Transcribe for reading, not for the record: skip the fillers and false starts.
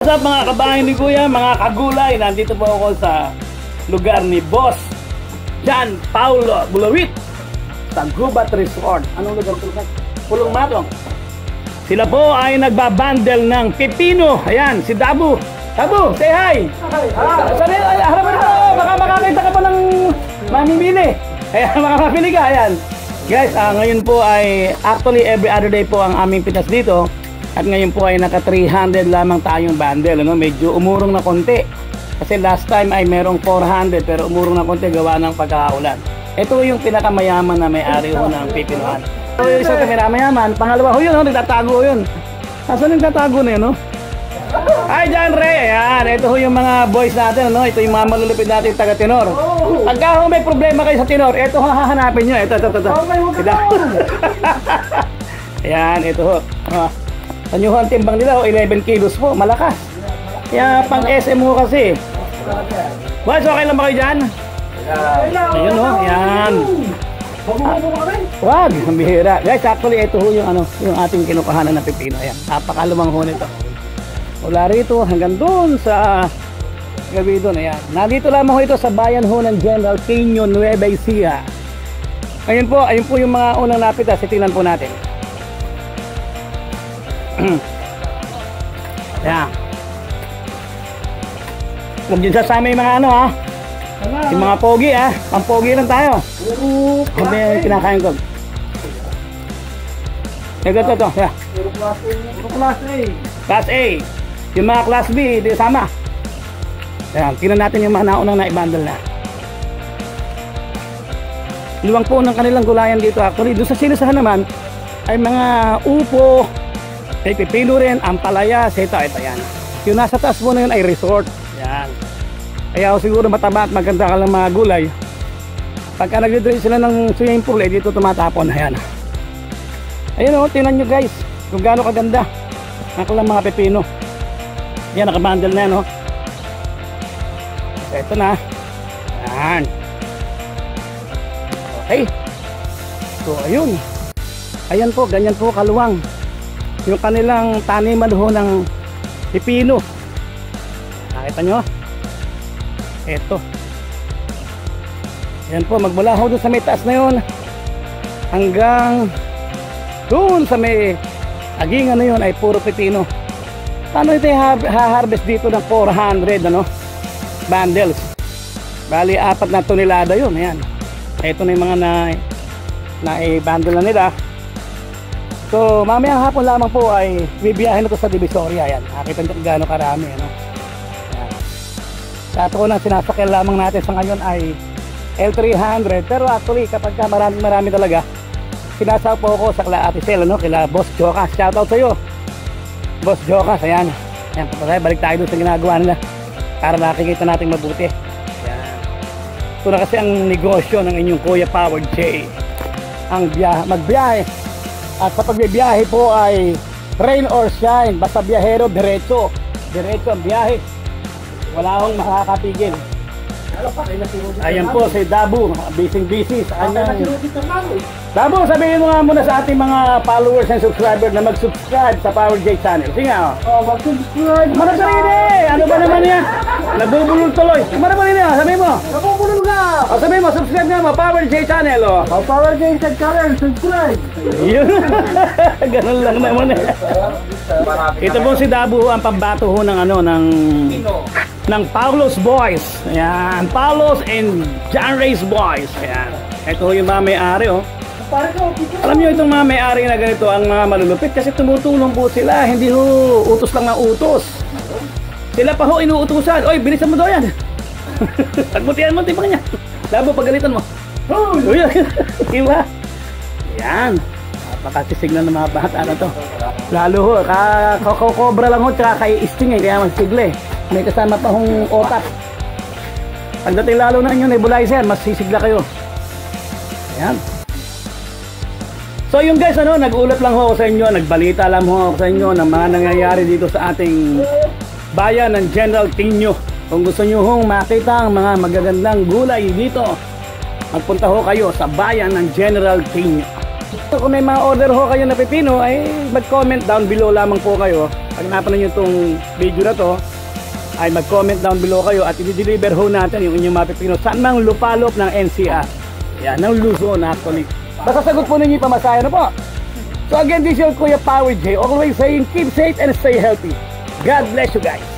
What's up mga kabahay ni Kuya, mga kagulay, nandito po ako sa lugar ni Boss John Paulo Bulawit sa Gubat Resort. Anong lugar ito? Pulong Matong. Sila po ay nagbabundle ng pipino. Ayan, si Dabu. Dabu, say hi! Hi! Harapan mo, baka makakita ka pa ng mamimili. Ayan, makakapili ka, ayan. Guys, ngayon po ay actually every other day po ang aming pitas dito. At ngayon po ay naka 300 lamang tayong bundle, ano? Medyo umurong na konti. Kasi last time ay merong 400 pero umurong na konti gawa ng pagkakaulan. Ito yung pinakamayaman na may-ari ho ng pipinuhan. Ito yung isang pinakamayaman. Pangalawa ho yun, nagtatago yun. Nasaan nagtatago na yun, no? Hi John Ray! Ayan, ito ho yung mga boys natin, no? Ito yung mga malulupit natin taga-tenor. Pagka ho may problema kayo sa tenor, ito ho hahanapin nyo. Ito. Ayan, ito ho. Tanyuhan timbang nila, 11 kilos po, malakas. Kaya pang SM mo kasi. Boys, okay lang ba kayo dyan? Ayun o, yan. Wag, ang bihira. Guys, actually, ito ho yung, yung ating kinukuhanan na pipino. Ayan, napakalumang ho nito. Mula rito hanggang doon sa gabi doon. Ayan, nandito lamang ho ito sa bayan ho ng General Quino, Nueva Ecija. Ayun po yung mga unang napitas. Tingnan po natin. Ayan. Huwag din sasama yung mga ha. Yung mga pogi Pampogi lang tayo. Hindi yung kinakain ko. Ito. Yeah. Class A. Yung mga Class B, hindi sama. Ayan. Tingnan natin yung mga naunang na-ibundle na. Luwang po ng kanilang gulayan dito. Actually, doon sa silisahan naman ay mga upo, may pipino rin, ampalaya, ito yan. Yung nasa taas mo na yun ay resort. Yan. Kaya siguro mataba at maganda ka lang mga gulay. Pagka nagdidrain sila ng swimming pool, dito tumatapon. Ayan. Ayun tingnan nyo guys, kung gaano kaganda. Ako lang mga pipino. Yan, nakabundle na yan Ito na. Yan. Okay. So ayun. Ayan po, ganyan po kaluwang yung kanilang taniman ho ng pipino. Nakita nyo? Eto. Yan po, magmula ho doon sa may taas na yun hanggang doon sa may agingan na yun ay puro pipino. Paano ito ha-harvest dito ng 400 bundles? Bali 4 na tonelada yun. Ayan. Ito na yung mga na-bundle na nila. So, mamayang hapon lamang po ay bibiyahin na to sa Divisoria. Ayan, nakita nyo kung gaano karami. Ayan. Sa ito ko nang sinasakyan lamang natin sa ngayon ay L300. Pero actually, kapag marami talaga, sinasaw po ako sa Ate Sel, kila Boss Jokas. Shoutout sa iyo, Boss Jokas. Ayan. Ayan, balik tayo doon sa ginagawa nila para nakikita natin mabuti. Ayan. Ito na kasi ang negosyo ng inyong Kuya Power J. Ang magbiyahe. At sa pagbibiyahe po ay rain or shine, basta biyahero, diretso ang biyahe, wala akong makakapigil. Ayan po si Dabu, busy sa kanyang. Dabu, sabihin mo nga muna sa ating mga followers and subscribers na mag-subscribe sa Power J channel. Sige nga mag-subscribe. Marap sa rin ano ba naman yan? Nabubulol tuloy. Marap sa rin sabihin mo. Nabubulol ka. Sabihin mo, subscribe nga mo, Power J channel Power J channel, subscribe. Yun. Ganun lang naman Ito po si Dabu, ang pambato ho ng Paulo's Boys. Ayan, Paulo's and John Ray's Boys. Ayan. Ito yung mga may-ari Alam nyo itong mga may-ari na ganito ang mga malulupit kasi tumutulong po sila. Hindi ho utos lang ng utos. Sila pa ho inuutusan. Oy, bilisan mo daw yan. Pagmutihan mo, tipang niya. Labo, pagalitan mo. Uy, iba. Yan. Napakasisignan ng mga bata na to. Lalo ho, kakokobra lang ho, tsaka kay isting kaya magsigle. May kasama pa hong otak. Pagdating lalo na inyo nebulizer, mas sisigla kayo. Ayan. So yung guys, nag-ulat lang ho ako sa inyo, nagbalita lang ho ako sa inyo ng mga nangyayari dito sa ating bayan ng General Quino. Kung gusto nyo hong makita ang mga magagandang gulay dito, magpunta ho kayo sa bayan ng General Quino. So kung may mga order ho kayo na pipino, ay mag-comment down below lamang po kayo pag napanood nyo itong video na to, ay mag-comment down below kayo at i-deliver ho natin yung inyong mapipino saan mang lupalop ng NCR. Yan, ng Luzon actually. Basta sagot po ninyo yung pamasahe, ano po? So again, this is your Kuya Power J, always saying keep safe and stay healthy. God bless you guys.